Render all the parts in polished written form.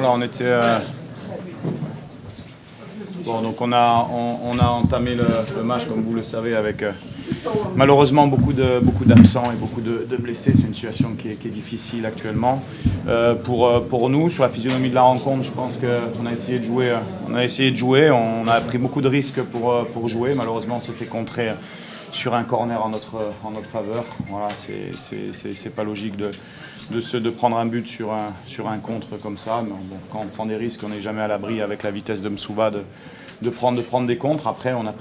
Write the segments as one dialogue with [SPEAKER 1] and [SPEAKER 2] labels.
[SPEAKER 1] Voilà, on était. Bon, donc on a entamé le match, comme vous le savez, avec malheureusement beaucoup d'absents et beaucoup de blessés. C'est une situation qui est difficile actuellement. Pour nous, sur la physionomie de la rencontre, je pense qu'on a essayé de jouer. On a pris beaucoup de risques pour jouer. Malheureusement, on s'est fait contrer sur un corner en notre faveur. Voilà, c'est pas logique de prendre un but sur un contre comme ça. Mais bon, quand on prend des risques, on n'est jamais à l'abri avec la vitesse de Msouva de prendre des contres. Après, on a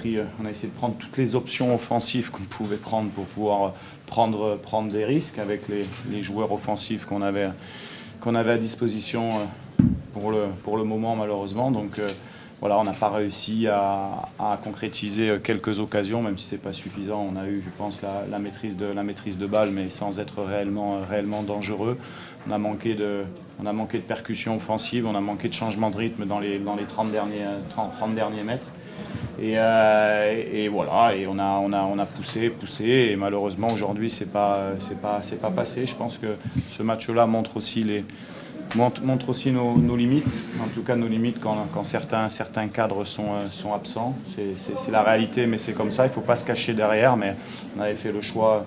[SPEAKER 1] essayé de prendre toutes les options offensives qu'on pouvait prendre pour pouvoir prendre des risques avec les joueurs offensifs qu'on avait à disposition pour le moment, malheureusement. Donc voilà, on n'a pas réussi à concrétiser quelques occasions, même si c'est pas suffisant. On a eu, je pense, la maîtrise de balle, mais sans être réellement dangereux. On a manqué de percussion offensive, on a manqué de changement de rythme dans les 30 derniers mètres. Et voilà, et on a poussé, et malheureusement aujourd'hui c'est pas passé. Je pense que ce match-là montre aussi nos limites, en tout cas nos limites quand certains cadres sont absents. C'est la réalité, mais c'est comme ça, il ne faut pas se cacher derrière. Mais on avait fait le choix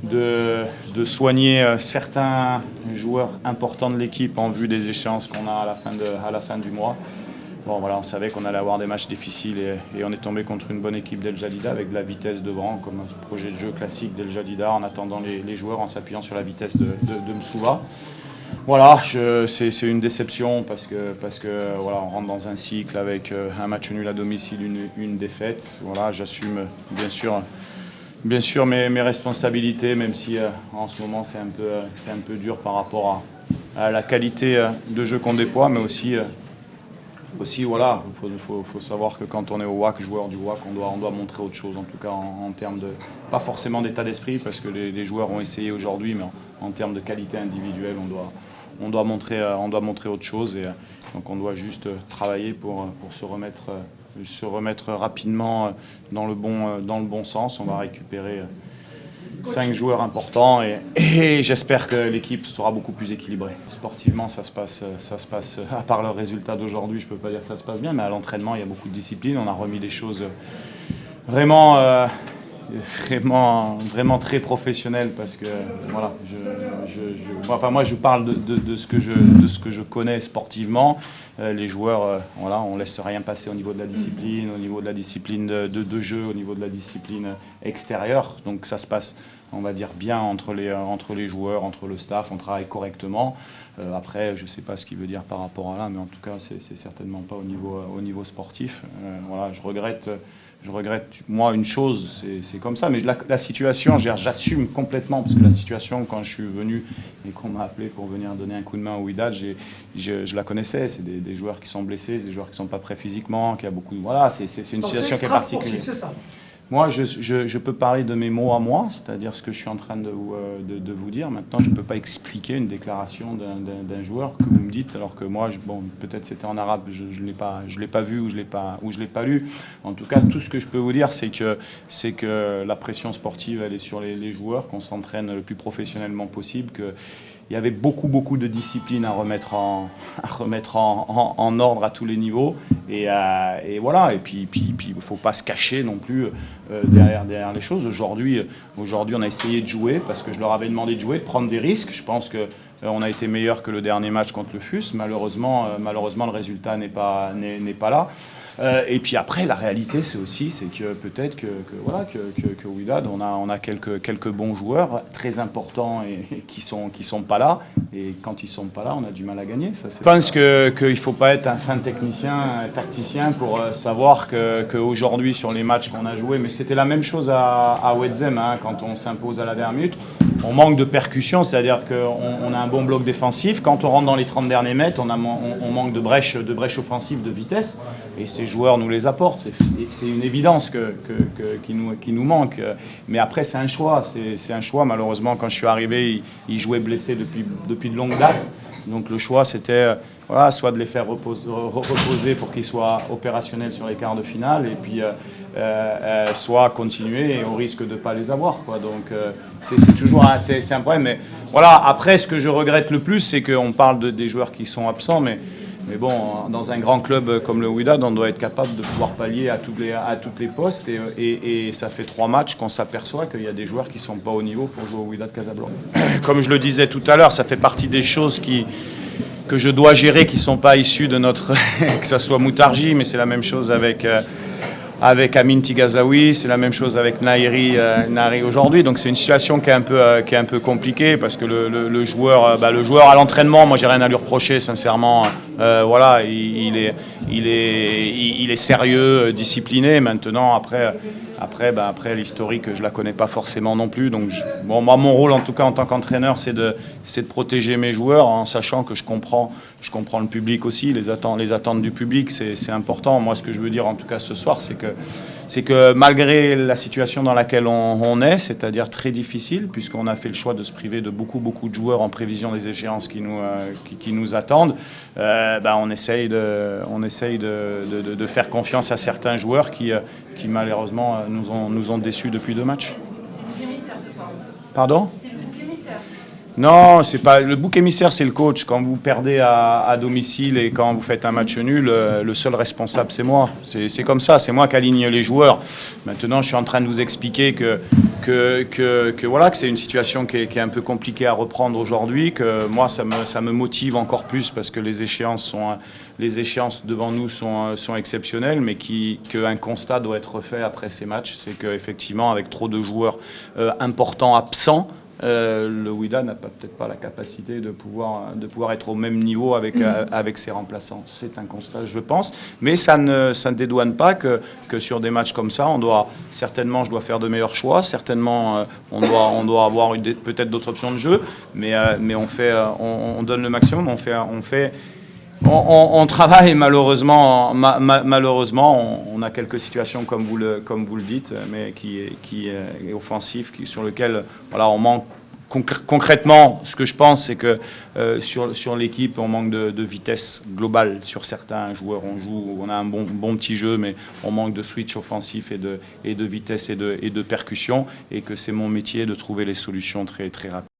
[SPEAKER 1] de soigner certains joueurs importants de l'équipe en vue des échéances qu'on a à la fin du mois. Bon, voilà, on savait qu'on allait avoir des matchs difficiles et on est tombé contre une bonne équipe d'El Jadida avec de la vitesse devant, comme un projet de jeu classique d'El Jadida, en attendant les joueurs, en s'appuyant sur la vitesse de Msouva. Voilà, c'est une déception parce que voilà, on rentre dans un cycle avec un match nul à domicile, une défaite. Voilà, j'assume bien sûr mes responsabilités, même si en ce moment c'est un peu dur par rapport à la qualité de jeu qu'on déploie, mais aussi voilà, il faut savoir que quand on est au WAC, joueur du WAC, on doit montrer autre chose, en tout cas en termes de, pas forcément d'état d'esprit, parce que les joueurs ont essayé aujourd'hui, mais en termes de qualité individuelle, on doit montrer autre chose, et donc on doit juste travailler pour se remettre rapidement dans le bon sens. On va récupérer 5 joueurs importants et j'espère que l'équipe sera beaucoup plus équilibrée. Sportivement, ça se passe, à part le résultat d'aujourd'hui, je ne peux pas dire que ça se passe bien, mais à l'entraînement, il y a beaucoup de discipline. On a remis des choses vraiment très professionnelles parce que voilà, moi je parle de ce que je connais sportivement. Les joueurs, voilà, on laisse rien passer au niveau de la discipline, de jeu, au niveau de la discipline extérieure. Donc ça se passe, on va dire, bien entre les joueurs, entre le staff, on travaille correctement. Après, je ne sais pas ce qu'il veut dire par rapport à là, mais en tout cas, c'est certainement pas au niveau sportif. Voilà, je regrette, moi, une chose, c'est comme ça, mais la situation, j'assume complètement, parce que la situation, quand je suis venu et qu'on m'a appelé pour venir donner un coup de main au Wydad, je la connaissais. C'est des joueurs qui sont blessés, c'est des joueurs qui ne sont pas prêts physiquement, qui a beaucoup. Voilà, c'est une situation qui est particulière.
[SPEAKER 2] C'est ça.
[SPEAKER 1] Moi, je peux parler de mes mots à moi, c'est-à-dire ce que je suis en train de vous dire. Maintenant, je ne peux pas expliquer une déclaration d'un joueur que vous me dites, alors que moi, peut-être c'était en arabe, je ne l'ai pas vu ou je l'ai pas lu. En tout cas, tout ce que je peux vous dire, c'est que la pression sportive, elle est sur les joueurs, qu'on s'entraîne le plus professionnellement possible, il y avait beaucoup de discipline à remettre en ordre à tous les niveaux. Et voilà. Et puis il ne faut pas se cacher non plus derrière les choses. Aujourd'hui, on a essayé de jouer parce que je leur avais demandé de jouer, de prendre des risques. Je pense qu'on a été meilleur que le dernier match contre le FUS. Malheureusement, le résultat n'est pas là. Et puis après, la réalité, c'est que peut-être que Wydad, on a quelques bons joueurs très importants et qui sont pas là. Et quand ils sont pas là, on a du mal à gagner. Je pense qu'il ne faut pas être un fin tacticien pour savoir qu'aujourd'hui, sur les matchs qu'on a joués, mais c'était la même chose à Wetzem, hein, quand on s'impose à la dernière minute. On manque de percussion, c'est-à-dire qu'on a un bon bloc défensif. Quand on rentre dans les 30 derniers mètres, on manque de brèche offensive, de vitesse. Et ces joueurs nous les apportent. C'est une évidence qui nous manque. Mais après, c'est un choix. C'est un choix. Malheureusement, quand je suis arrivé, ils jouaient blessés depuis de longues dates. Donc le choix, c'était soit de les faire reposer pour qu'ils soient opérationnels sur les quarts de finale, et puis soit continuer au risque de ne pas les avoir, quoi. Donc c'est toujours un problème. Mais voilà, après, ce que je regrette le plus, c'est qu'on parle des joueurs qui sont absents, mais Mais bon, dans un grand club comme le Wydad, on doit être capable de pouvoir pallier à toutes les postes. Et ça fait 3 matchs qu'on s'aperçoit qu'il y a des joueurs qui ne sont pas au niveau pour jouer au Wydad Casablanca. Comme je le disais tout à l'heure, ça fait partie des choses que je dois gérer, qui ne sont pas issues de notre... que ce soit Moutarji, mais c'est la même chose avec Amin Tigazaoui, c'est la même chose avec Nahiri aujourd'hui. Donc c'est une situation qui est un peu compliquée parce que le joueur à l'entraînement, moi j'ai rien à lui reprocher sincèrement. Voilà, il est sérieux, discipliné. Maintenant après l'historique, je la connais pas forcément non plus. Donc moi mon rôle en tout cas en tant qu'entraîneur, c'est de protéger mes joueurs en sachant que je comprends le public aussi, les attentes du public, c'est important. Moi ce que je veux dire en tout cas ce soir, c'est que malgré la situation dans laquelle on est, c'est-à-dire très difficile, puisqu'on a fait le choix de se priver de beaucoup de joueurs en prévision des échéances qui nous attendent, on essaye de faire confiance à certains joueurs qui malheureusement nous ont déçus depuis 2 matchs.
[SPEAKER 2] C'est le bouc émissaire ce soir.
[SPEAKER 1] Pardon ?
[SPEAKER 2] C'est le bouc émissaire.
[SPEAKER 1] Non, c'est pas le bouc émissaire, c'est le coach. Quand vous perdez à domicile et quand vous faites un match nul, le seul responsable c'est moi. C'est comme ça, c'est moi qui aligne les joueurs. Maintenant, je suis en train de vous expliquer que c'est une situation qui est un peu compliquée à reprendre aujourd'hui. Que moi, ça me motive encore plus parce que les échéances devant nous sont exceptionnelles, mais qu'un constat doit être fait après ces matchs, c'est qu'effectivement, avec trop de joueurs importants absents. Le Wydad n'a peut-être pas la capacité de pouvoir être au même niveau avec ses remplaçants. C'est un constat, je pense. Mais ça ne dédouane pas que sur des matchs comme ça, certainement, je dois faire de meilleurs choix. Certainement, on doit avoir peut-être d'autres options de jeu. Mais on donne le maximum. On travaille malheureusement, on a quelques situations comme vous le dites, mais qui est offensif, sur lequel on manque. Concrètement, ce que je pense, c'est que sur l'équipe, on manque de vitesse globale sur certains joueurs. On a un bon petit jeu, mais on manque de switch offensif et de vitesse et de percussion, et que c'est mon métier de trouver les solutions très très rapidement.